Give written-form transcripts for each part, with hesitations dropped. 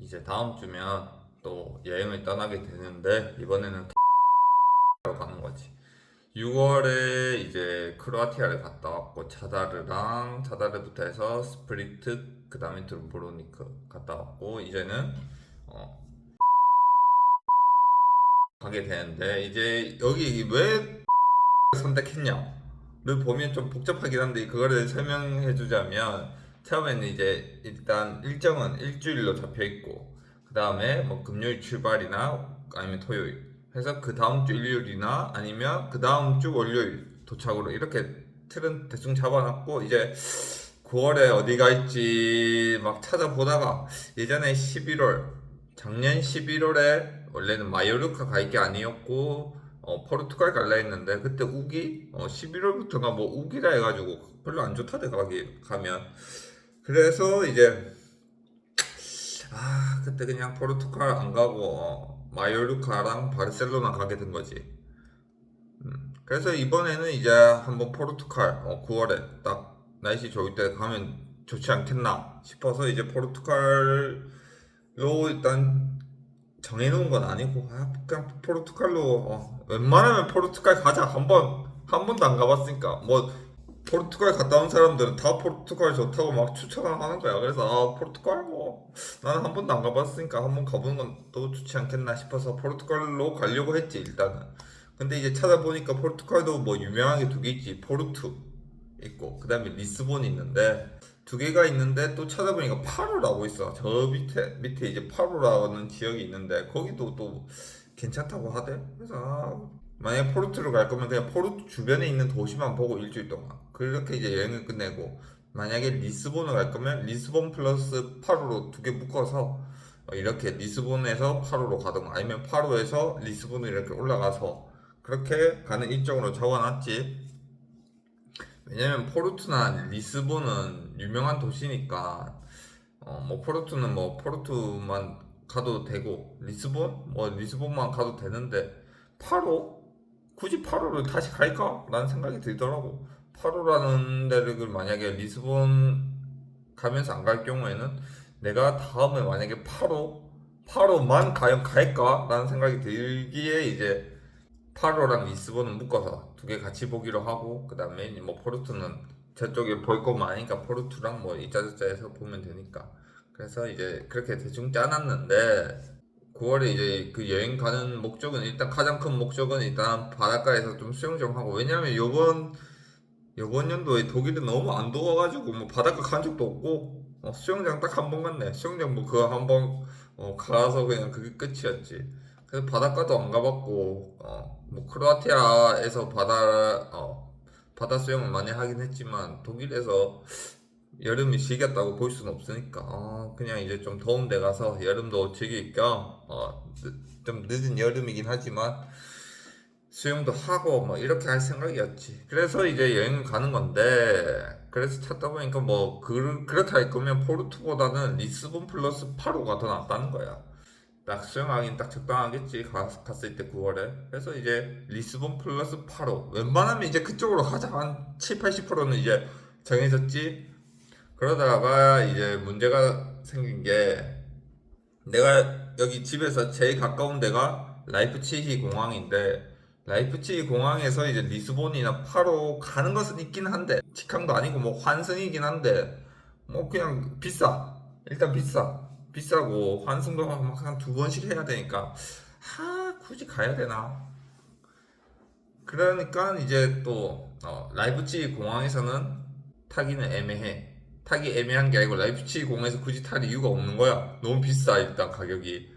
이제 다음 주면 또 여행을 떠나게 되는데 이번에는 로 가는 거지. 6월에 이제 크로아티아를 갔다 왔고 차다르부터 해서 스프리트 그다음에 드브로니크 갔다 왔고 이제는 어, 가게 되는데 이제 여기 왜 선택했냐를 보면 좀 복잡하긴 한데 그거를 설명해 주자면 처음에는 이제 일단 일정은 일주일로 잡혀 있고 그 다음에 뭐 금요일 출발이나 아니면 토요일 해서 그 다음 주 일요일이나 아니면 그 다음 주 월요일 도착으로 이렇게 틀은 대충 잡아놨고 이제 9월에 어디 갈지 막 찾아보다가 예전에 11월 작년 11월에 원래는 마요르카 갈 게 아니었고 포르투갈 갈라 했는데 그때 우기 11월부터가 뭐 우기라 해가지고 별로 안 좋다대 가기 가면 그래서 이제 그때 그냥 포르투갈 안 가고 마요르카랑 바르셀로나 가게 된 거지. 그래서 이번에는 이제 한번 포르투갈 9월에 딱 날씨 좋을 때 가면 좋지 않겠나 싶어서 이제 포르투갈로 일단 정해놓은 건 아니고 그냥 포르투갈로 웬만하면 포르투갈 가자 한 번도 안 가봤으니까 뭐 포르투갈 갔다 온 사람들은 다 포르투갈 좋다고 막 추천을 하는 거야. 그래서 포르투갈 뭐 나는 한 번도 안 가봤으니까 한 번 가보는 건 또 좋지 않겠나 싶어서 포르투갈로 가려고 했지 일단은. 근데 이제 찾아보니까 포르투갈도 뭐 유명한 게 두 개 있지. 포르투 있고 그다음에 리스본이 있는데 두 개가 있는데 또 찾아보니까 파로라고 있어. 저 밑에 이제 파로라는 지역이 있는데 거기도 또 괜찮다고 하대. 그래서 만약에 포르투를 갈 거면 그냥 포르투 주변에 있는 도시만 보고 일주일 동안 그렇게 이제 여행을 끝내고 만약에 리스본을 갈 거면 리스본 플러스 파로로 두 개 묶어서 이렇게 리스본에서 파로로 가던가 아니면 파로에서 리스본을 이렇게 올라가서 그렇게 가는 일정으로 적어놨지. 왜냐면 포르투나 리스본은 유명한 도시니까 뭐 포르투는 뭐 포르투만 가도 되고 리스본 뭐 리스본만 가도 되는데 파로 굳이 파로를 다시 갈까? 라는 생각이 들더라고. 파로라는 데를 만약에 리스본 가면서 안 갈 경우에는 내가 다음에 만약에 파로만 과연 갈까? 라는 생각이 들기에 이제 파로랑 리스본은 묶어서 두 개 같이 보기로 하고 그 다음에 뭐 포르투는 저쪽에 볼 거 많으니까 포르투랑 뭐 이짜저짜 해서 보면 되니까 그래서 이제 그렇게 대충 짜놨는데 9월에 이제 그 여행 가는 목적은 일단 가장 큰 목적은 일단 바닷가에서 좀 수영 좀 하고 왜냐면 요번 연도에 독일은 너무 안 더워가지고 뭐 바닷가 간 적도 없고 수영장 딱 한 번 갔네. 수영장 뭐 그거 한 번 가서 그냥 그게 끝이었지. 그래서 바닷가도 안 가봤고 뭐 크로아티아에서 바다 수영을 많이 하긴 했지만 독일에서 여름이 지겹다고 볼 수는 없으니까 그냥 이제 좀 더운 데 가서 여름도 즐길 겸좀 늦은 여름이긴 하지만 수영도 하고 뭐 이렇게 할 생각이었지. 그래서 이제 여행을 가는 건데 그래서 찾다 보니까 뭐 그렇게 할 거면 포르투보다는 리스본 플러스 파로가 더 낫다는 거야. 딱 수영하긴 딱 적당하겠지. 갔을 때 9월에. 그래서 이제 리스본 플러스 파로. 웬만하면 이제 그쪽으로 가자. 한 7, 80%는 이제 정해졌지. 그러다가 이제 문제가 생긴 게 내가 여기 집에서 제일 가까운 데가 라이프치히 공항인데 라이프치히 공항에서 이제 리스본이나 파로 가는 것은 있긴 한데 직항도 아니고 뭐 환승이긴 한데 뭐 그냥 비싸. 일단 비싸고 환승도 막 한 두 번씩 해야 되니까 굳이 가야 되나. 그러니까 이제 또 라이프치히 공항에서는 타기는 애매해. 타기 애매한 게 아니고 라이프치히 공항에서 굳이 탈 이유가 없는 거야. 너무 비싸 일단 가격이.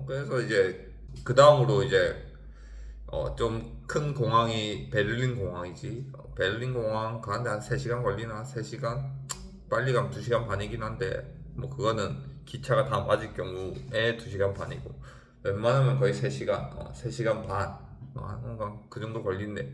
그래서 이제 그 다음으로 이제 좀 큰 공항이 베를린 공항이지. 베를린 공항 가는데 한 3시간 걸리나? 3시간? 빨리 가면 2시간 반이긴 한데 뭐 그거는 기차가 다 맞을 경우에 2시간 반이고 웬만하면 거의 3시간, 3시간 반, 그 정도 걸린대.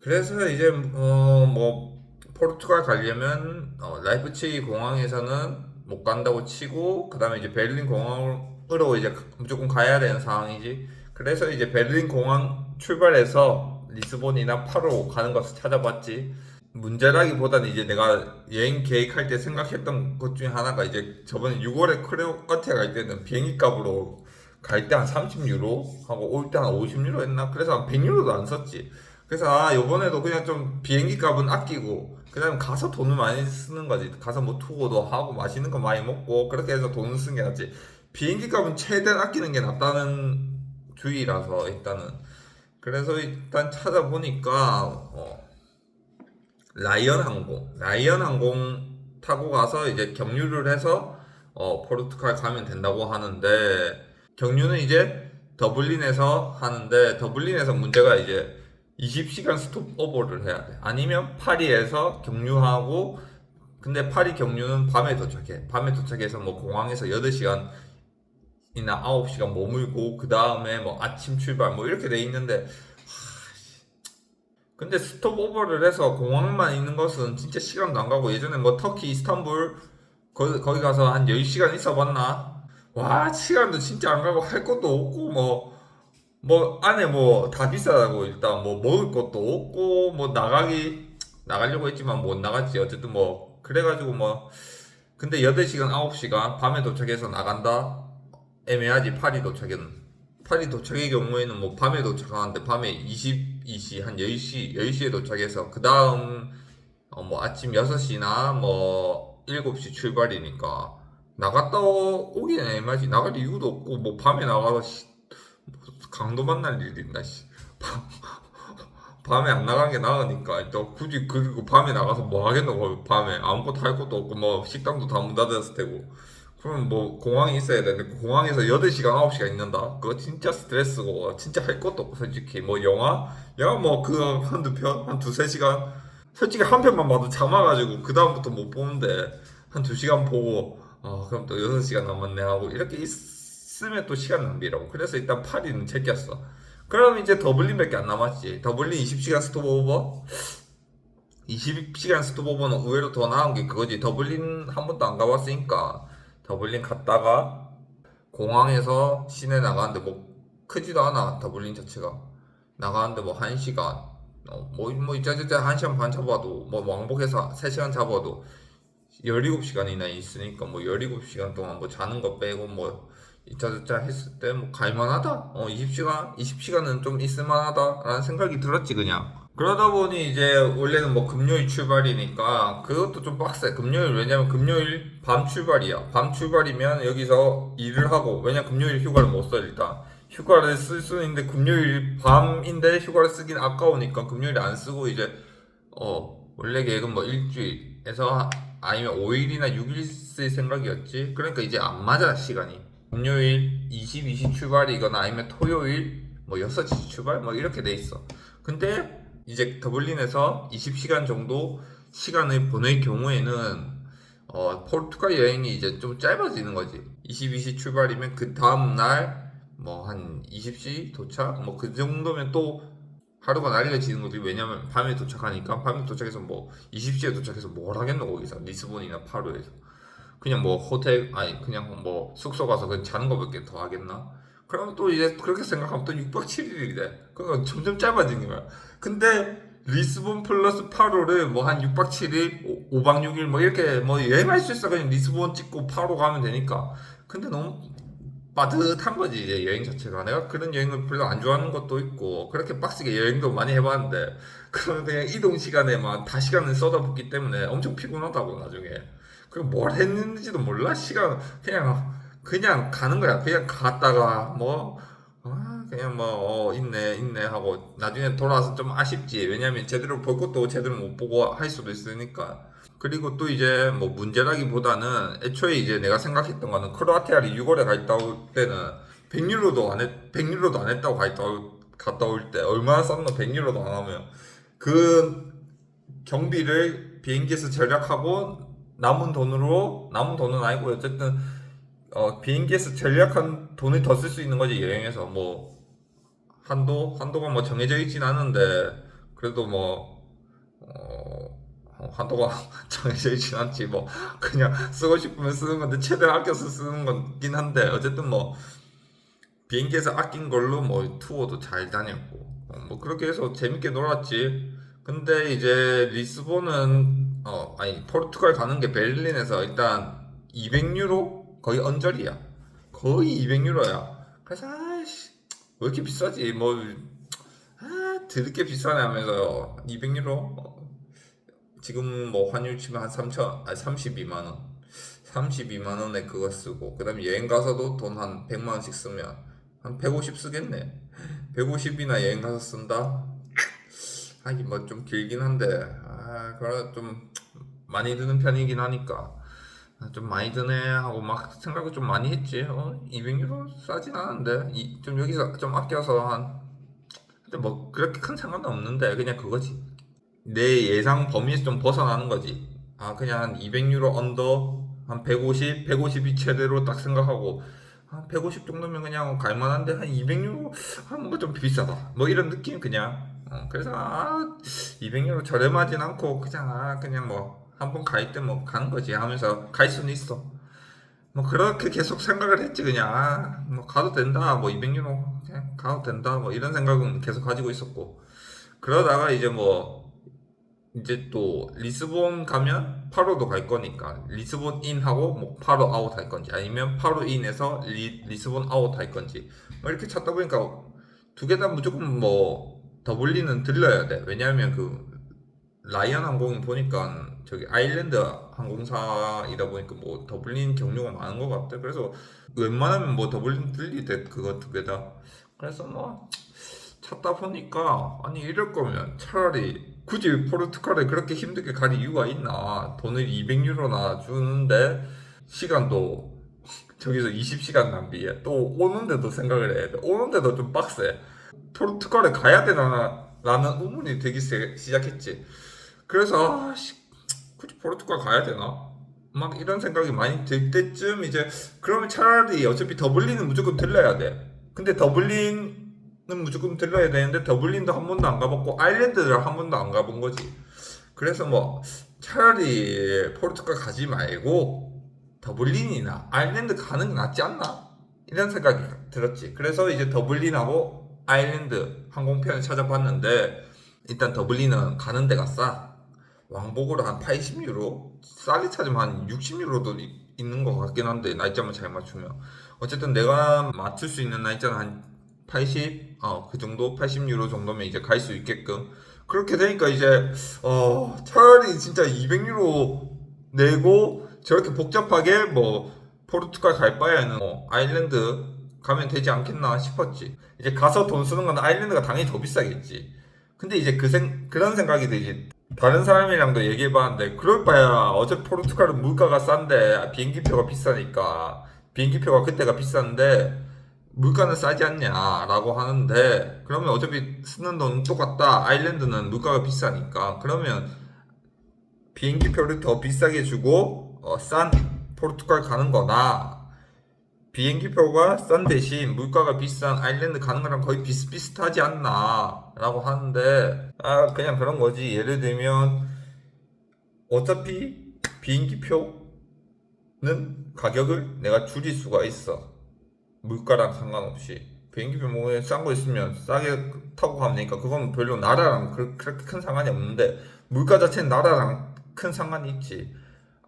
그래서 이제 뭐 포르투갈 가려면 라이프치히 공항에서는 못 간다고 치고 그 다음에 이제 베를린 공항으로 이제 무조건 가야 되는 상황이지. 그래서 이제 베를린 공항 출발해서 리스본이나 파로 가는 것을 찾아봤지. 문제라기보다는 이제 내가 여행 계획할 때 생각했던 것 중에 하나가 이제 저번에 6월에 크로아티아 갈 때는 비행기 값으로 갈 때 한 30유로 하고 올 때 한 50유로 했나? 그래서 한 100유로도 안 썼지. 그래서 요번에도 그냥 좀 비행기 값은 아끼고 그다음 가서 돈을 많이 쓰는 거지. 가서 뭐 투어도 하고 맛있는 거 많이 먹고 그렇게 해서 돈을 쓰는 게 낫지. 비행기 값은 최대한 아끼는 게 낫다는 주의라서 일단은. 그래서 일단 찾아보니까 라이언 항공 타고 가서 이제 경유를 해서 포르투갈 가면 된다고 하는데 경유는 이제 더블린에서 하는데 더블린에서 문제가 이제 20시간 스톱오버를 해야 돼. 아니면 파리에서 경유하고 근데 파리 경유는 밤에 도착해. 밤에 도착해서 뭐 공항에서 8시간이나 9시간 머물고 그 다음에 뭐 아침 출발 뭐 이렇게 돼 있는데 근데 스톱오버를 해서 공항만 있는 것은 진짜 시간도 안 가고 예전에 뭐 터키 이스탄불 거기 가서 한 10시간 있어 봤나? 와 시간도 진짜 안 가고 할 것도 없고 뭐 안에 뭐 다 비싸다고 일단 뭐 먹을 것도 없고 뭐 나가려고 했지만 못 나갔지 어쨌든 뭐 그래가지고 뭐 근데 8시간 9시간 밤에 도착해서 나간다? 애매하지 파리 도착의 경우에는 뭐 밤에 도착하는데 밤에 22시 한 10시에 도착해서 그 다음 뭐 아침 6시나 뭐 7시 출발이니까 나갔다 오기는 애매하지 나갈 이유도 없고 뭐 밤에 나가서 강도 만날 일이 있나 씨 밤에 안 나간 게 나으니까 또 굳이 그리고 밤에 나가서 뭐 하겠노 거기 밤에 아무것도 할 것도 없고 뭐 식당도 다 문 닫았을 테고 그러면 뭐 공항에 있어야 되는데 공항에서 8시간 9시간 있는다 그거 진짜 스트레스고 진짜 할 것도 없고 솔직히 뭐 영화 뭐 그거 한두 편 한 두세 시간 솔직히 한 편만 봐도 참아가지고 그 다음부터 못 보는데 한 2시간 보고 그럼 또 6시간 남았네 하고 이렇게 있으면 또 시간 낭비라고 그래서 일단 파리는 제꼈어 그럼 이제 더블린밖에 안 남았지. 더블린 20시간 스톱오버? 20시간 스톱오버는 의외로 더 나은 게 그거지. 더블린 한 번도 안 가봤으니까 더블린 갔다가 공항에서 시내 나가는데 뭐 크지도 않아. 더블린 자체가. 나가는데 뭐 1시간. 뭐 이짜저짜 1시간 반 잡아도 뭐 왕복해서 3시간 잡아도 17시간이나 있으니까 뭐 17시간 동안 뭐 자는 거 빼고 뭐 이짜저짜 했을 때 뭐 갈만하다. 20시간은 좀 있을만하다라는 생각이 들었지 그냥. 그러다 보니 이제 원래는 뭐 금요일 출발이니까 그것도 좀 빡세. 금요일 왜냐면 금요일 밤 출발이야. 밤 출발이면 여기서 일을 하고 왜냐면 금요일 휴가를 못 써 일단. 휴가를 쓸 수는 있는데 금요일 밤인데 휴가를 쓰긴 아까우니까 금요일에 안 쓰고 이제 원래 계획은 뭐 일주일에서 아니면 5일이나 6일 쓸 생각이었지. 그러니까 이제 안 맞아 시간이. 금요일 20 출발이거나 아니면 토요일 뭐 6시 출발 뭐 이렇게 돼 있어. 근데 이제 더블린에서 20시간 정도 시간을 보낼 경우에는 포르투갈 여행이 이제 좀 짧아지는 거지. 22시 출발이면 그 다음 날 뭐 한 20시 도착 뭐 그 정도면 또 하루가 날려지는 거지. 왜냐면 밤에 도착하니까 밤에 도착해서 뭐 20시에 도착해서 뭘 하겠노 거기서 리스본이나 파루에서 그냥 뭐 호텔 아니 그냥 뭐 숙소 가서 그냥 자는 거밖에 더 하겠나? 그럼 또 이제 그렇게 생각하면 또 6박 7일이 돼. 그러니까 점점 짧아지는 거야. 근데 리스본 플러스 파로를 뭐 한 6박 7일, 5박 6일 뭐 이렇게 뭐 여행할 수 있어. 그냥 리스본 찍고 파로 가면 되니까. 근데 너무 빠듯한 거지 이제 여행 자체가. 내가 그런 여행을 별로 안 좋아하는 것도 있고 그렇게 빡세게 여행도 많이 해봤는데 그러면 그냥 이동 시간에만 다 시간을 쏟아붓기 때문에 엄청 피곤하다고 나중에. 그리고 뭘 했는지도 몰라. 시간 그냥 가는 거야. 그냥 갔다가 뭐 그냥 뭐 있네 하고 나중에 돌아와서 좀 아쉽지. 왜냐면 제대로 볼 것도 제대로 못 보고 할 수도 있으니까. 그리고 또 이제 뭐 문제라기보다는 애초에 이제 내가 생각했던 거는 크로아티아를 6월에 갔다 올 때는 100유로도 안 했다고 갔다 올 때 얼마나 쌌노 100유로도 안 하면 그 경비를 비행기에서 절약하고 남은 돈은 아니고 어쨌든 비행기에서 전략한 돈을 더 쓸 수 있는 거지 여행에서 뭐 한도가 뭐 정해져 있진 않은데 그래도 뭐 한도가 정해져 있진 않지 뭐 그냥 쓰고 싶으면 쓰는 건데 최대한 아껴서 쓰는 거긴 한데 어쨌든 뭐 비행기에서 아낀 걸로 뭐 투어도 잘 다녔고 뭐 그렇게 해서 재밌게 놀았지. 근데 이제 리스본은 아니 포르투갈 가는 게 베를린에서 일단 200유로 거의 언저리야. 거의 200유로야. 그래서 아이씨 왜 이렇게 비싸지? 뭐 드럽게 비싸네 하면서 200유로 지금 뭐 환율 치면 한 3천 아니 32만 원. 32만 원에 그거 쓰고 그다음에 여행 가서도 돈 한 100만 원씩 쓰면 한 150 쓰겠네. 150이나 여행 가서 쓴다. 하긴 뭐 좀 길긴 한데 그래 좀 많이 드는 편이긴 하니까 좀 많이 드네 하고 막 생각을 좀 많이 했지. 200유로 싸진 않은데 좀 여기서 좀 아껴서 한 근데 뭐 그렇게 큰 상관은 없는데 그냥 그거지. 내 예상 범위에서 좀 벗어나는 거지. 그냥 한 200유로 언더 한 150, 150이 최대로 딱 생각하고 한 150 정도면 그냥 갈만한데 한 200유로 뭔가 좀 비싸다. 뭐 이런 느낌 그냥. 그래서 200유로 저렴하진 않고 그냥 뭐 한번 갈 때 뭐 가는 거지 하면서 갈 수는 있어. 뭐 그렇게 계속 생각을 했지 그냥 뭐 가도 된다 뭐 200유로 그냥 가도 된다 뭐 이런 생각은 계속 가지고 있었고 그러다가 이제 또 리스본 가면 파로도 갈 거니까 리스본 인 하고 뭐 파로 아웃 할 건지 아니면 파로 인에서 리스본 아웃 할 건지 뭐 이렇게 찾다 보니까 두 개 다 무조건 뭐 더블린은 들려야 돼. 왜냐하면 그 라이언 항공이 보니까 저기 아일랜드 항공사이다 보니까 뭐 더블린 경유가 많은 것 같아. 그래서 웬만하면 뭐 더블린 들리대 그거 두 개 다. 그래서 뭐 찾다 보니까 아니 이럴 거면 차라리 굳이 포르투갈에 그렇게 힘들게 갈 이유가 있나. 돈을 200유로나 주는데 시간도 저기서 20시간 낭비해. 또 오는데도 생각을 해야 돼. 오는데도 좀 빡세. 포르투갈에 가야 되나 라는 의문이 들기 시작했지. 그래서 굳이 포르투갈 가야 되나? 막 이런 생각이 많이 들 때쯤 이제 그러면 차라리 어차피 더블린은 무조건 들러야 돼. 근데 더블린은 무조건 들러야 되는데 더블린도 한 번도 안 가봤고 아일랜드를 한 번도 안 가본 거지. 그래서 뭐 차라리 포르투갈 가지 말고 더블린이나 아일랜드 가는 게 낫지 않나? 이런 생각이 들었지. 그래서 이제 더블린하고 아일랜드 항공편을 찾아봤는데 일단 더블린은 가는 데가 싸. 왕복으로 한 80유로? 싸게 찾으면 한 60유로도 있는 것 같긴 한데 날짜만 잘 맞추면 어쨌든 내가 맞출 수 있는 날짜는 한 80? 그 정도? 80유로 정도면 이제 갈 수 있게끔 그렇게 되니까 이제 차라리 진짜 200유로 내고 저렇게 복잡하게 뭐 포르투갈 갈 바에는 뭐 아일랜드 가면 되지 않겠나 싶었지. 이제 가서 돈 쓰는 건 아일랜드가 당연히 더 비싸겠지. 근데 이제 그런 생각이 들지. 다른 사람이랑도 얘기해봤는데 그럴 바야 어차피 포르투갈은 물가가 싼데 비행기표가 비싸니까 비행기표가 그때가 비싼데 물가는 싸지 않냐라고 하는데 그러면 어차피 쓰는 돈 똑같다. 아일랜드는 물가가 비싸니까 그러면 비행기표를 더 비싸게 주고 싼 포르투갈 가는 거나 비행기표가 싼 대신 물가가 비싼 아일랜드 가는 거랑 거의 비슷비슷하지 않나 라고 하는데 그냥 그런 거지. 예를 들면 어차피 비행기표는 가격을 내가 줄일 수가 있어. 물가랑 상관없이 비행기표 뭐 싼 거 있으면 싸게 타고 가면 되니까 그건 별로 나라랑 그렇게 큰 상관이 없는데 물가 자체는 나라랑 큰 상관이 있지.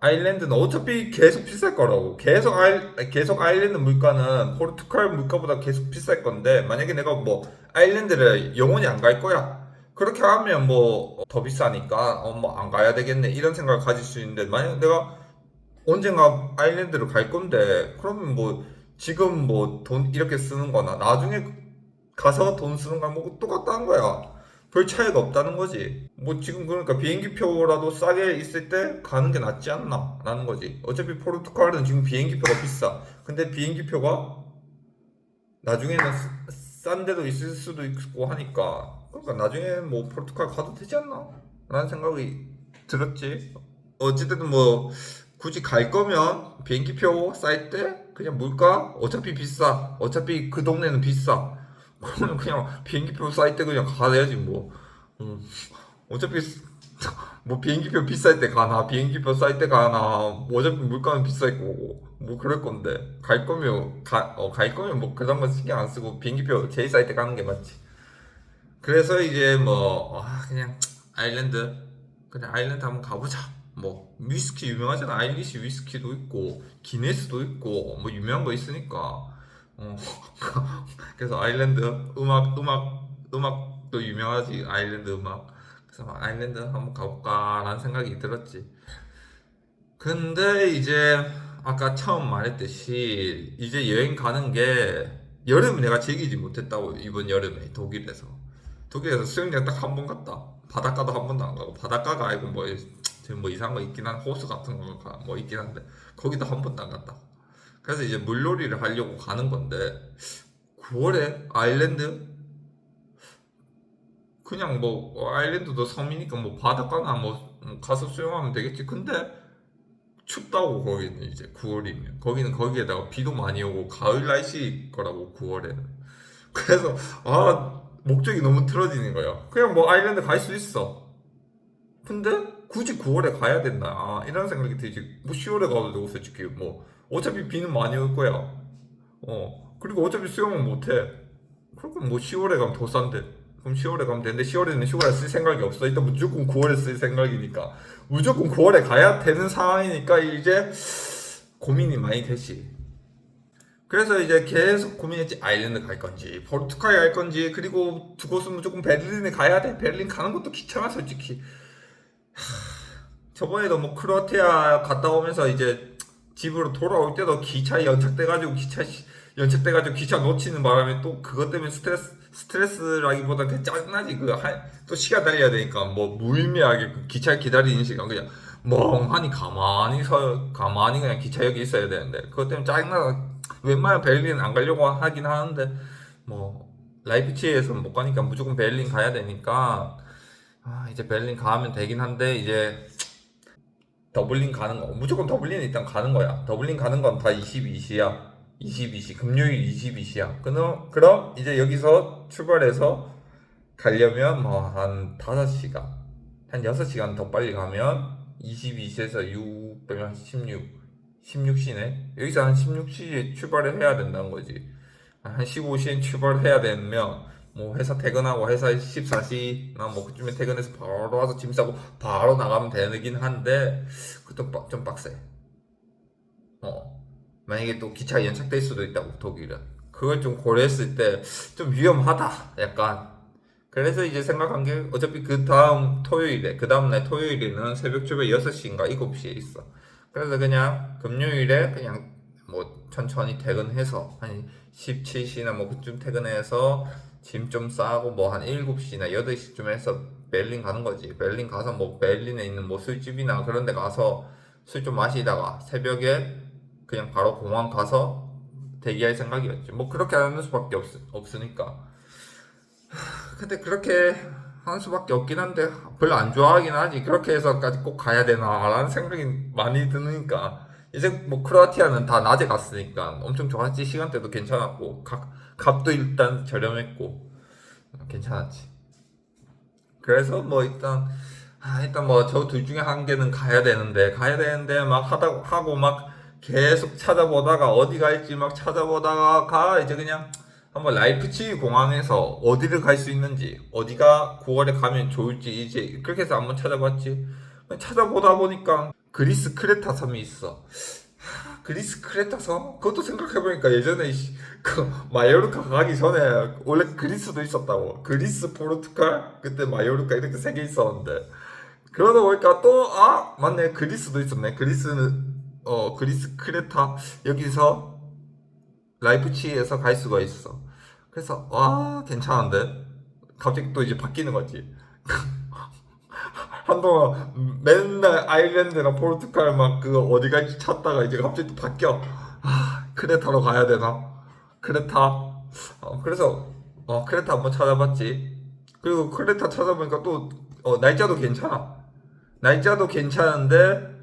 아일랜드는 어차피 계속 비쌀 거라고. 계속 아일랜드 물가는 포르투갈 물가보다 계속 비쌀 건데 만약에 내가 뭐 아일랜드를 영원히 안 갈 거야. 그렇게 하면 뭐 더 비싸니까 뭐 안 가야 되겠네 이런 생각을 가질 수 있는데 만약 내가 언젠가 아일랜드를 갈 건데 그러면 뭐 지금 뭐 돈 이렇게 쓰는 거나 나중에 가서 돈 쓰는 거랑 뭐 똑같다는 거야. 별 차이가 없다는 거지. 뭐 지금 그러니까 비행기 표라도 싸게 있을 때 가는 게 낫지 않나 라는 거지. 어차피 포르투갈은 지금 비행기 표가 비싸. 근데 비행기 표가 나중에는 싼 데도 있을 수도 있고 하니까 그러니까 나중에 뭐 포르투갈 가도 되지 않나 라는 생각이 들었지. 어쨌든 뭐 굳이 갈 거면 비행기 표 쌀 때 그냥 물가 어차피 비싸. 어차피 그 동네는 비싸. 그러면 그냥 비행기 표 쌀 때 그냥 가야지 뭐. 음. 어차피 뭐 비행기표 비쌀 때 가나 비행기표 쌀 때 가나 뭐 어차피 물가는 비쌀 거고 뭐 그럴 건데 갈 거면 뭐 그런 건 신경 안 쓰고 비행기표 제일 쌀 때 가는 게 맞지. 그래서 이제 뭐 그냥 아일랜드. 그래, 아일랜드 한번 가보자. 뭐 위스키 유명하잖아. 아일리시 위스키도 있고 기네스도 있고 뭐 유명한 거 있으니까. 어. 그래서 아일랜드 음악도 유명하지. 아일랜드 음악. 그래서 아일랜드 한번 가볼까라는 생각이 들었지. 근데 이제 아까 처음 말했듯이 이제 여행 가는 게 여름에 내가 즐기지 못했다고. 이번 여름에 독일에서 수영장 딱 한 번 갔다. 바닷가도 한 번도 안 가고, 바닷가가 아니고 뭐 이상한 거 있긴 한 호수 같은 거 뭐 있긴 한데 거기도 한 번도 안 갔다. 그래서 이제 물놀이를 하려고 가는 건데 9월에 아일랜드. 그냥 뭐 아일랜드도 섬이니까 뭐 바닷가나 뭐 가서 수영하면 되겠지. 근데 춥다고. 거기는 이제 9월이면 거기는 거기에다가 비도 많이 오고 가을 날씨 거라고 9월에는. 그래서 목적이 너무 틀어지는 거야. 그냥 뭐 아일랜드 갈 수 있어. 근데 굳이 9월에 가야 됐나, 이런 생각이 들지. 뭐 10월에 가도 되고 솔직히 뭐 어차피 비는 많이 올 거야. 그리고 어차피 수영은 못해. 그럼 뭐 10월에 가면 더 싼데. 그럼 10월에 가면 되는데 10월에는 휴가를 쓸 생각이 없어. 일단 무조건 9월에 쓸 생각이니까. 무조건 9월에 가야 되는 상황이니까 이제 고민이 많이 되지. 그래서 이제 계속 고민했지. 아일랜드 갈 건지 포르투갈 갈 건지. 그리고 두 곳은 무조건 베를린에 가야 돼. 베를린 가는 것도 귀찮아 솔직히. 저번에도 뭐 크로아티아 갔다 오면서 이제 집으로 돌아올 때도 기차 연착돼가지고 기차 놓치는 바람에 또 그것 때문에 스트레스라기보다 그냥 짜증나지. 또 시간 달려야 되니까 뭐 무의미하게 그 기차 기다리는 시간 그냥 멍하니 가만히 그냥 기차역에 있어야 되는데 그것 때문에 짜증나서 웬만하면 베를린 안 가려고 하긴 하는데 뭐 라이프치히에서는 못 가니까 무조건 베를린 가야 되니까 이제 베를린 가면 되긴 한데 이제 더블린 가는 거 무조건 더블린 일단 가는 거야. 더블린 가는 건 다 22시야. 22시 금요일 22시야. 그럼 이제 여기서 출발해서 가려면 뭐 한 5시간 한 6시간 더 빨리 가면 22시에서 6 빼면 16시네. 여기서 한 16시에 출발을 해야 된다는 거지. 한 15시에 출발을 해야 되면 뭐 회사 퇴근하고 회사 14시나 뭐 그쯤에 퇴근해서 바로 와서 짐 싸고 바로 나가면 되긴 한데 그것도 좀 빡세. 만약에 또 기차 연착될 수도 있다고 독일은. 그걸 좀 고려했을 때 좀 위험하다 약간. 그래서 이제 생각한 게 어차피 그 다음날 토요일에는 새벽 출발 6시인가 7시에 있어. 그래서 그냥 금요일에 그냥 뭐 천천히 퇴근해서 한 17시나 뭐 그쯤 퇴근해서 짐 좀 싸고 뭐 한 7시나 8시쯤 해서 베를린 가는 거지. 베를린 가서 뭐 베를린에 있는 뭐 술집이나 그런 데 가서 술 좀 마시다가 새벽에 그냥 바로 공항 가서 대기할 생각이었지. 뭐 그렇게 하는 수밖에 없으니까. 근데 그렇게 하는 수밖에 없긴 한데 별로 안 좋아하긴 하지. 그렇게 해서까지 꼭 가야 되나라는 생각이 많이 드니까. 이제 뭐 크로아티아는 다 낮에 갔으니까 엄청 좋았지. 시간대도 괜찮았고 값도 일단 저렴했고 괜찮았지. 그래서 뭐 일단 뭐 저 둘 중에 한 개는 가야 되는데 막 하고 막 계속 찾아보다가 어디 갈지 막 찾아보다가 이제 그냥 한번 라이프치히 공항에서 어디를 갈 수 있는지, 어디가 9월에 가면 좋을지 이제 그렇게 해서 한번 찾아봤지. 찾아보다 보니까 그리스 크레타 섬이 있어. 그리스 크레타 섬? 그것도 생각해보니까 예전에 그 마요르카 가기 전에 원래 그리스도 있었다고. 그리스, 포르투갈, 그때 마요르카 이렇게 세 개 있었는데 그러다 보니까 또 맞네, 그리스도 있었네. 그리스 크레타 여기서 라이프치히에서 갈 수가 있어. 그래서 괜찮은데 갑자기 또 이제 바뀌는 거지. 한동안 맨날 아일랜드나 포르투갈 막 그 어디 갈지 찾다가 이제 갑자기 또 바뀌어. 크레타로 가야 되나? 크레타. 그래서 크레타 한번 찾아봤지. 그리고 크레타 찾아보니까 또 날짜도 괜찮아. 날짜도 괜찮은데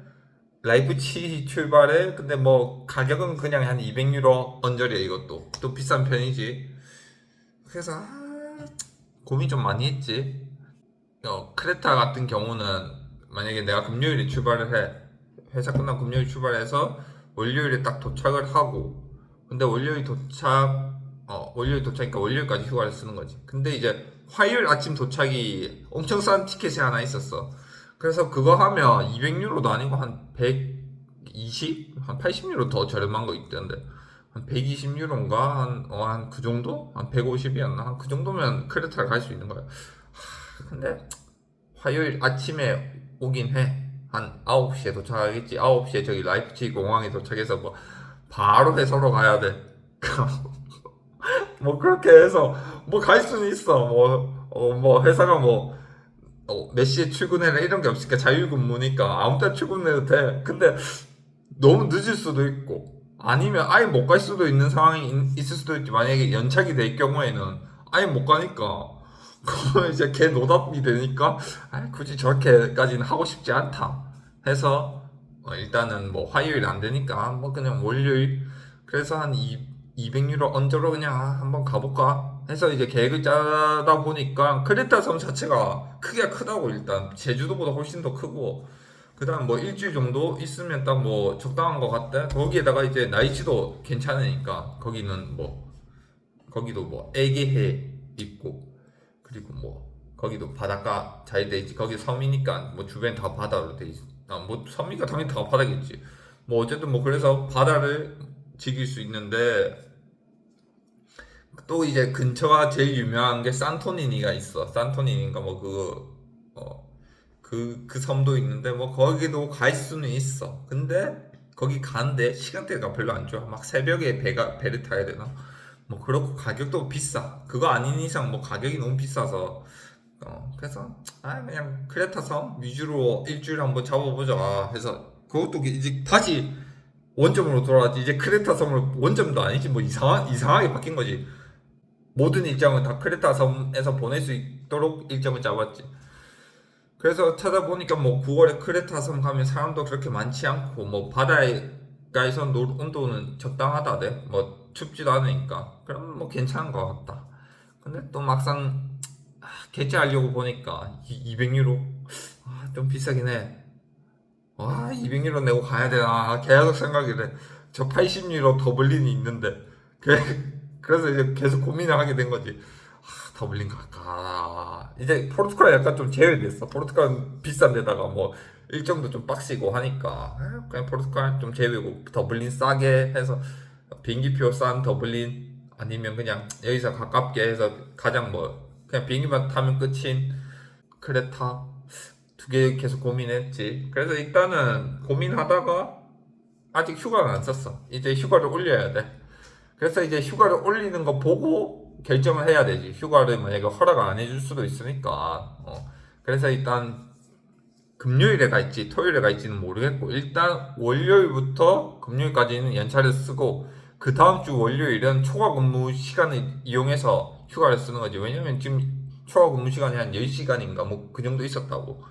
라이프치히 출발해. 근데 뭐 가격은 그냥 한 200유로 언저리야. 이것도 또 비싼 편이지. 그래서 고민 좀 많이 했지. 크레타 같은 경우는 만약에 내가 금요일에 출발을 해. 회사 끝나고 금요일 출발해서 월요일에 딱 도착을 하고, 근데 월요일 도착이니까 월요일까지 휴가를 쓰는 거지. 근데 이제 화요일 아침 도착이 엄청 싼 티켓이 하나 있었어. 그래서 그거 하면 200유로도 아니고 한 120? 한 80유로 더 저렴한 거 있던데. 한 120유로인가? 한 그 정도? 한 150이었나? 한 그 정도면 크레타를 갈 수 있는 거야. 근데 화요일 아침에 오긴 해. 한 9시에 도착하겠지. 9시에 저기 라이프치히 공항에 도착해서 뭐 바로 해서로 가야 돼. 뭐 그렇게 해서 뭐 갈 수는 있어. 뭐 회사가 몇 시에 출근해라 이런 게 없으니까 자율근무니까 아무 때나 출근해도 돼. 근데 너무 늦을 수도 있고 아니면 아예 못 갈 수도 있는 상황이 있을 수도 있지. 만약에 연착이 될 경우에는 아예 못 가니까 그러면 이제 걔 노답이 되니까 굳이 저렇게까지는 하고 싶지 않다 해서 일단은 뭐 화요일 안 되니까 뭐 그냥 월요일 그래서 한 200유로 언저로 그냥 한번 가볼까 해서 이제 계획을 짜다 보니까 크레타 섬 자체가 크기가 크다고. 일단 제주도보다 훨씬 더 크고 그다음 뭐 일주일 정도 있으면 딱 뭐 적당한 것 같다. 거기에다가 이제 날씨도 괜찮으니까 거기도 뭐 애기해 있고 그리고 뭐 거기도 바닷가 잘 돼 있지. 거기 섬이니까 뭐 주변 다 바다로 돼 있. 뭐 섬이니까 당연히 다 바다겠지. 뭐 어쨌든 뭐 그래서 바다를 즐길 수 있는데 또 이제 근처가 제일 유명한 게 산토리니가 있어. 산토리니인가 뭐 그 섬도 있는데 뭐 거기도 갈 수는 있어. 근데 거기 가는데 시간대가 별로 안 좋아. 막 새벽에 배를 타야 되나? 뭐 그렇고 가격도 비싸. 그거 아닌 이상 뭐 가격이 너무 비싸서 그래서 그냥 크레타 섬 위주로 일주일 한번 잡아보자 해서 그것도 이제 다시 원점으로 돌아왔지. 이제 크레타 섬으로 원점도 아니지 뭐 이상하게 바뀐 거지. 모든 일정은 다 크레타 섬에서 보낼 수 있도록 일정을 잡았지. 그래서 찾아보니까 뭐 9월에 크레타 섬 가면 사람도 그렇게 많지 않고 뭐 바다에서 놀 온도는 적당하다대. 뭐 춥지도 않으니까. 그럼 뭐 괜찮은 것 같다. 근데 또 막상 결제하려고 보니까 200유로 좀 비싸긴 해. 200유로 내고 가야 되나 계속 생각이 돼. 저 80유로 더블린이 있는데 그래서 이제 계속 고민을 하게 된 거지. 더블린 갈까? 이제 포르투갈 약간 좀 제외됐어. 포르투갈은 비싼 데다가 뭐 일정도 좀 빡시고 하니까 그냥 포르투갈 좀 제외고 더블린 싸게 해서 비행기표 싼 더블린 아니면 그냥 여기서 가깝게 해서 가장 뭐 그냥 비행기만 타면 끝인 크레타 두 개 계속 고민했지. 그래서 일단은 고민하다가 아직 휴가를 안 썼어. 이제 휴가를 올려야 돼. 그래서 이제 휴가를 올리는 거 보고 결정을 해야 되지. 휴가를 만약에 허락 안 해줄 수도 있으니까. 그래서 일단 금요일에 갈지 토요일에 갈지는 모르겠고 일단 월요일부터 금요일까지는 연차를 쓰고 그 다음 주 월요일은 초과 근무 시간을 이용해서 휴가를 쓰는 거지. 왜냐면 지금 초과 근무 시간이 한 10시간인가 뭐 그 정도 있었다고.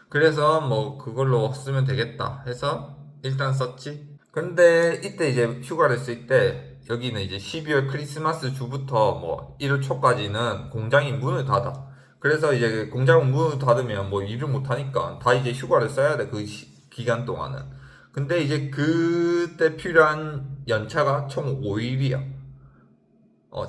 그래서 뭐 그걸로 쓰면 되겠다 해서 일단 썼지. 근데 이때 이제 휴가를 쓸 때 여기는 이제 12월 크리스마스 주부터 뭐 1월 초까지는 공장이 문을 닫아. 그래서 이제 공장은 문을 닫으면 뭐 일을 못 하니까 다 이제 휴가를 써야 돼. 그 기간 동안은. 근데 이제 그때 필요한 연차가 총 5일이야.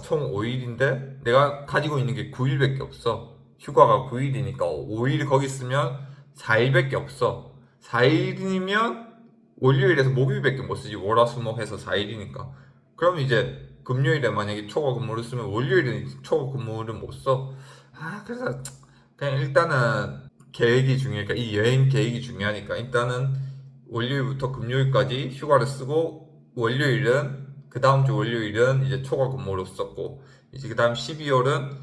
총 5일인데 내가 가지고 있는 게 9일밖에 없어. 휴가가 9일이니까 5일 거기 쓰면 4일밖에 없어. 4일이면 월요일에서 목요일밖에 못 쓰지. 월화수목해서 4일이니까. 그럼 이제 금요일에 만약에 초과 근무를 쓰면 월요일은 초과 근무를 못 써. 그래서 그냥 일단은 계획이 중요하니까 이 여행 계획이 중요하니까 일단은 월요일부터 금요일까지 휴가를 쓰고 월요일은 그 다음 주 월요일은 이제 초과 근무로 썼고 이제 그 다음 12월은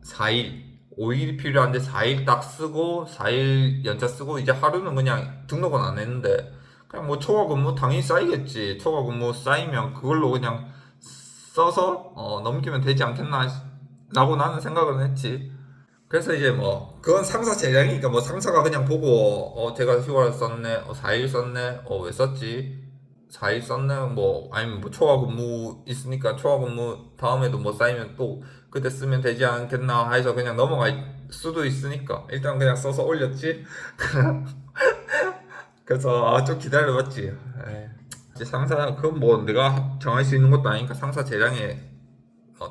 4일 5일이 필요한데 4일 딱 쓰고 4일 연차 쓰고 이제 하루는 그냥 등록은 안 했는데 그냥 뭐 초과 근무 당연히 쌓이겠지. 초과 근무 쌓이면 그걸로 그냥 써서 넘기면 되지 않겠나 라고 나는 생각을 했지. 그래서 이제 뭐 그건 상사 재량이니까 뭐 상사가 그냥 보고 제가 휴가를 썼네 4일 썼네 왜 썼지 4일 썼네 뭐 아니면 뭐 초과 근무 있으니까 초과 근무 다음에도 뭐 쌓이면 또 그때 쓰면 되지 않겠나 해서 그냥 넘어갈 수도 있으니까 일단 그냥 써서 올렸지. 그래서 좀 기다려봤지. 이제 상사 그건 뭐 내가 정할 수 있는 것도 아니니까 상사 재량에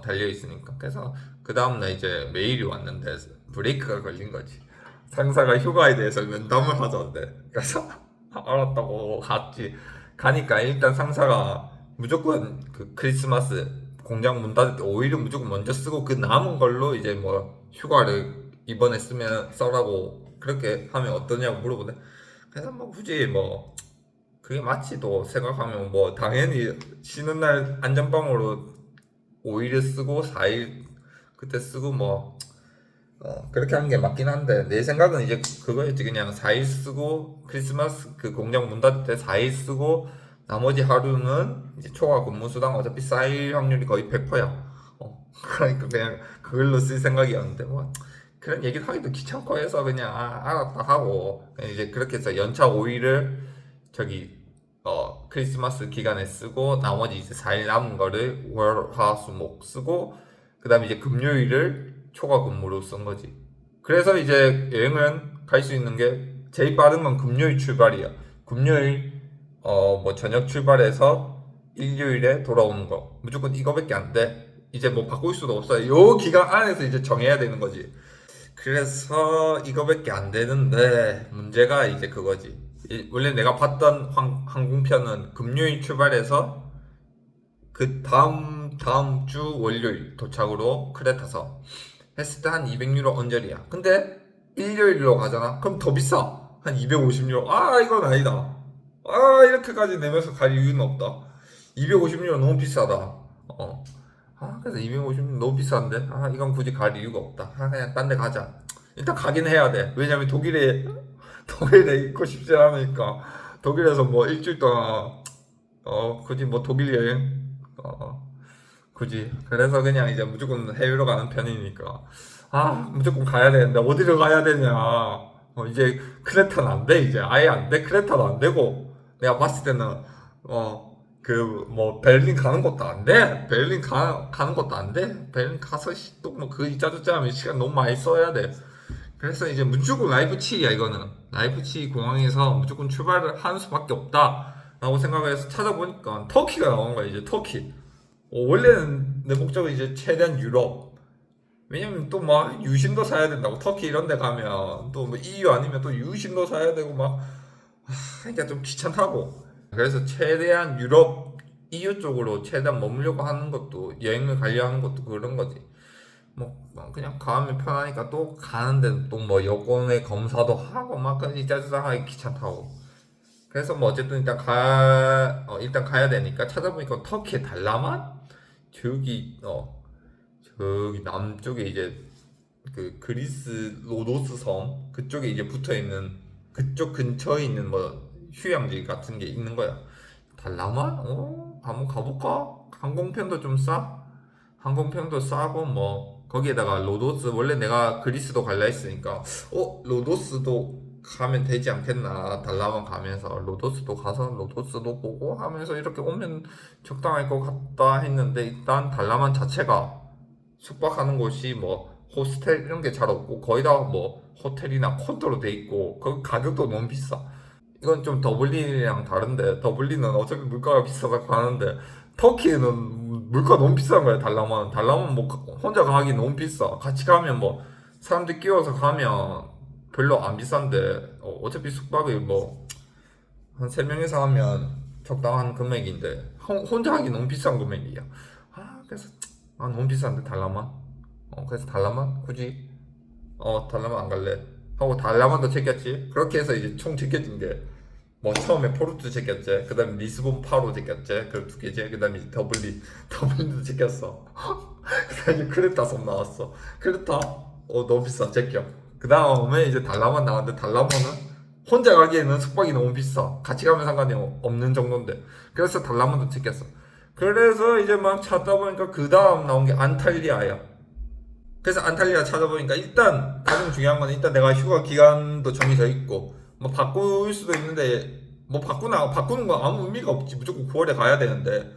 달려 있으니까. 그래서 그 다음날 이제 메일이 왔는데 브레이크가 걸린 거지. 상사가 휴가에 대해서 면담을 하자는데. 그래서 알았다고 갔지. 가니까 일단 상사가 무조건 그 크리스마스 공장 문 닫을 때 오일을 무조건 먼저 쓰고 그 남은 걸로 이제 뭐 휴가를 이번에 쓰면 써라고 그렇게 하면 어떠냐고 물어보네. 그래서 뭐 굳이 뭐 그게 맞지도 생각하면 뭐 당연히 쉬는 날 안전빵으로 5일을 쓰고 4일 그때 쓰고 뭐 그렇게 하는 게 맞긴 한데 내 생각은 이제 그거였지. 그냥 4일 쓰고 크리스마스 그 공장 문 닫을 때 4일 쓰고 나머지 하루는 이제 초과 근무 수당 어차피 쌓일 확률이 거의 100%야. 그러니까 그냥 그걸로 쓸 생각이었는데 뭐 그런 얘기를 하기도 귀찮고 해서 그냥 알았다 하고 그냥 이제 그렇게 해서 연차 5일을 저기 크리스마스 기간에 쓰고 나머지 이제 4일 남은 거를 월, 화, 수, 목 쓰고 그 다음에 이제 금요일을 초과 근무로 쓴 거지. 그래서 이제 여행은 갈 수 있는 게 제일 빠른 건 금요일 출발이야. 금요일 뭐 저녁 출발해서 일요일에 돌아오는 거 무조건 이거밖에 안 돼. 이제 뭐 바꿀 수도 없어요. 요 기간 안에서 이제 정해야 되는 거지. 그래서 이거밖에 안 되는데 문제가 이제 그거지. 원래 내가 봤던 항공편은 금요일 출발해서 그 다음 주 월요일 도착으로 크레타서 했을 때 한 200유로 언저리야. 근데 일요일로 가잖아. 그럼 더 비싸. 한 250유로. 이건 아니다. 이렇게까지 내면서 갈 이유는 없다. 250유로 너무 비싸다. 그래서 250유로 너무 비싼데. 이건 굳이 갈 이유가 없다. 그냥 딴 데 가자. 일단 가긴 해야 돼. 왜냐면 독일에 있고 싶지 않으니까. 독일에서 뭐 일주일 동안, 굳이 뭐 독일 여행, 굳이. 그래서 그냥 이제 무조건 해외로 가는 편이니까. 무조건 가야 되는데, 어디를 가야 되냐. 이제 크레타는 안 돼, 이제. 아예 안 돼. 크레타도 안 되고. 내가 봤을 때는, 그, 뭐, 베를린 가는 것도 안 돼. 베를린 가는 것도 안 돼. 베를린 가서 또 뭐, 그 이짜저짜 하면 시간 너무 많이 써야 돼. 그래서 이제 무조건 라이프치히야, 이거는. 라이프치히 공항에서 무조건 출발을 하는 수밖에 없다. 라고 생각을 해서 찾아보니까 터키가 나온 거야, 이제 터키. 원래는 내 목적은 이제 최대한 유럽. 왜냐면 또 막 유심도 사야 된다고. 터키 이런 데 가면 또 뭐 EU 아니면 또 유심도 사야 되고 막. 그러니까 좀 귀찮다고. 그래서 최대한 유럽, EU 쪽으로 최대한 머물려고 하는 것도 여행을 가려 하는 것도 그런 거지. 뭐 그냥 가면 편하니까 또 가는데 또 뭐 여권의 검사도 하고 막 그냥 이자저자 하기 귀찮다고. 그래서 뭐 어쨌든 일단 가야 되니까 찾아보니까 터키의 달라만 저기 남쪽에 이제 그 그리스 로도스 섬 그쪽에 이제 붙어 있는 그쪽 근처에 있는 뭐 휴양지 같은 게 있는 거야. 달라만? 한번 가볼까? 항공편도 좀 싸? 항공편도 싸고 뭐 거기에다가 로도스 원래 내가 그리스도 갈라 했으니까 로도스도 가면 되지 않겠나. 달라만 가면서 로도스도 가서 로도스도 보고 하면서 이렇게 오면 적당할 것 같다 했는데 일단 달라만 자체가 숙박하는 곳이 뭐 호스텔 이런 게 잘 없고 거의 다 뭐 호텔이나 콘도로 돼 있고 그 가격도 너무 비싸. 이건 좀 더블린이랑 다른데 더블린은 어차피 물가가 비싸서 가는데 터키는 물가 너무 비싼 거야. 달라만 뭐 혼자 가기 너무 비싸. 같이 가면 뭐 사람들 끼워서 가면 별로 안 비싼데 어차피 숙박이 뭐 한 3명이서 하면 적당한 금액인데 혼자 하기 너무 비싼 금액이야. 그래서 너무 비싼데 달라만. 그래서 달라만 굳이 달라만 안 갈래 하고 달라만도 챙겼지. 그렇게 해서 이제 총 챙겨진 게 뭐 처음에 포르투 챙겼지. 그 다음에 리스본 파로 챙겼지. 그 두 개지. 그 다음에 이제 더블린도 챙겼어. 그 다음에 크레타 섬 나왔어. 크레타 너무 비싸 챙겨. 그 다음에 이제 달라만 나왔는데 달라만은 혼자 가기에는 숙박이 너무 비싸. 같이 가면 상관이 없는 정도인데. 그래서 달라만도 챙겼어. 그래서 이제 막 찾다 보니까 그 다음 나온 게 안탈리아야. 그래서 안탈리아 찾아보니까 일단 가장 중요한 건 일단 내가 휴가 기간도 정해져 있고 뭐 바꿀 수도 있는데 뭐 바꾸는 건 아무 의미가 없지. 무조건 9월에 가야 되는데.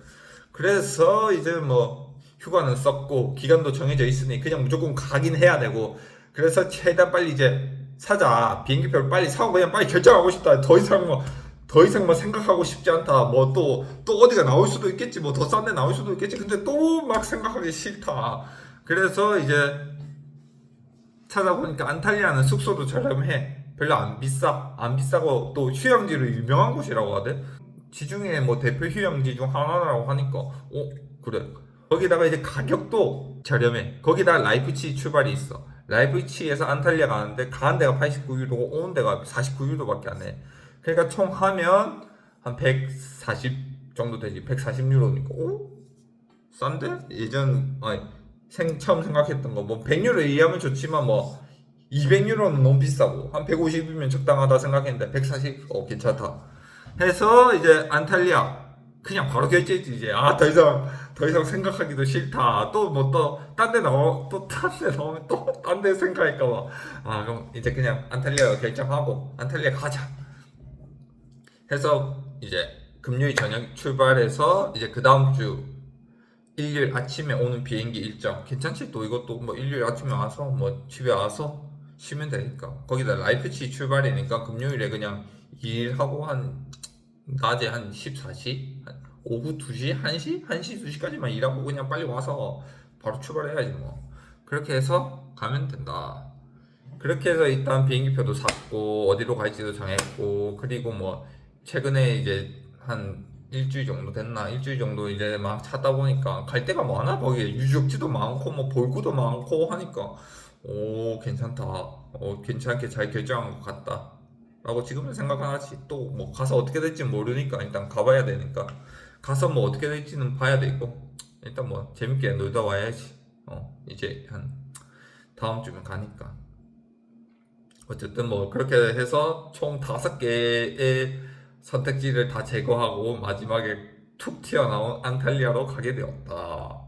그래서 이제 뭐 휴가는 썼고 기간도 정해져 있으니 그냥 무조건 가긴 해야 되고. 그래서 최대한 빨리 이제 사자. 비행기표를 빨리 사고 그냥 빨리 결정하고 싶다. 더 이상 뭐 더 이상 뭐 생각하고 싶지 않다. 뭐 또 어디가 나올 수도 있겠지. 뭐 더 싼 데 나올 수도 있겠지. 근데 또 막 생각하기 싫다. 그래서 이제 찾아보니까 안탈리아는 숙소도 저렴해. 별로 안 비싸. 안 비싸고 또 휴양지로 유명한 곳이라고 하대. 지중해 뭐 대표 휴양지 중 하나라고 하니까 그래. 거기다가 이제 가격도 저렴해. 거기다 라이프치히 출발이 있어. 라이프치히에서 안탈리아 가는 데가 89유로고 오는 데가 49유로밖에 안 해. 그러니까 총 하면 한 140 정도 되지. 140유로니까 싼데? 처음 생각했던 거 뭐 100유로 이하면 좋지만 뭐 200유로는 너무 비싸고 한 150이면 적당하다 생각했는데 140 괜찮다 해서 이제 안탈리아 그냥 바로 결제했지. 이제 더 이상 생각하기도 싫다. 또 뭐 딴 데 나오면 또 딴 데 생각할까 봐. 그럼 이제 그냥 안탈리아 결정하고 안탈리아 가자 해서 이제 금요일 저녁 출발해서 이제 그 다음 주 일요일 아침에 오는 비행기 일정 괜찮지? 또 이것도 뭐 일요일 아침에 와서 뭐 집에 와서 쉬면 되니까. 거기다 라이프치히 출발이니까 금요일에 그냥 일하고 한 낮에 한 14시 오후 2시 1시 1시 2시까지만 일하고 그냥 빨리 와서 바로 출발해야지 뭐. 그렇게 해서 가면 된다. 그렇게 해서 일단 비행기표도 샀고 어디로 갈지도 정했고, 그리고 뭐 최근에 이제 한 일주일 정도 됐나? 일주일 정도 이제 막 찾다 보니까 갈 데가 많아. 거기에 유적지도 많고 뭐 볼 것도 많고 하니까 괜찮다. 괜찮게 잘 결정한 것 같다 라고 지금은 생각은 하지. 또 뭐 가서 어떻게 될지 모르니까 일단 가봐야 되니까. 가서 뭐 어떻게 될지는 봐야 되고 일단 뭐 재밌게 놀다 와야지. 이제 한 다음 주면 가니까. 어쨌든 뭐 그렇게 해서 총 5개의 선택지를 다 제거하고 마지막에 툭 튀어나온 안탈리아로 가게 되었다.